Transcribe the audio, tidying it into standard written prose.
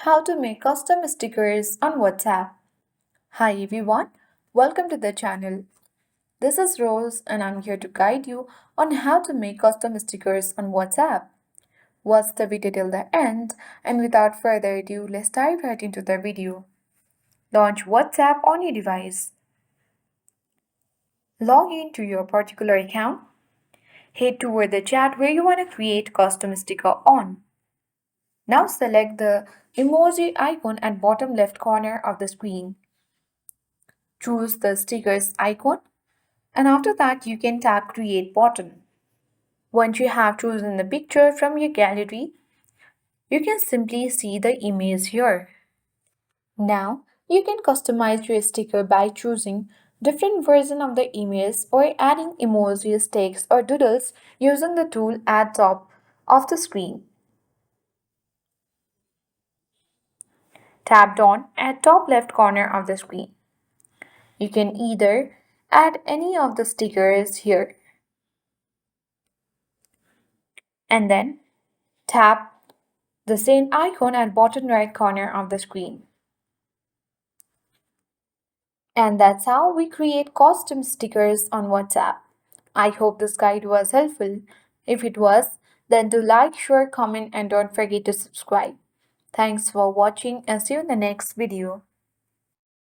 How to make custom stickers on WhatsApp. Hi everyone, welcome to the channel. This is Rose and I'm here to guide you on how to make custom stickers on WhatsApp. Watch the video till the end and without further ado, let's dive right into the video. Launch WhatsApp on your device. Log in to your particular account. Head toward the chat where you want to create custom sticker on. Now select the emoji icon at bottom left corner of the screen. Choose the stickers icon and after that you can tap create button. Once you have chosen the picture from your gallery, you can simply see the image here. Now you can customize your sticker by choosing different version of the image or adding emojis, text or doodles using the tool at top of the screen. Tapped on at top left corner of the screen. You can either add any of the stickers here and then tap the same icon at bottom right corner of the screen. And that's how we create custom stickers on WhatsApp. I hope this guide was helpful. If it was, then do like, share, comment and don't forget to subscribe. Thanks for watching and see you in the next video.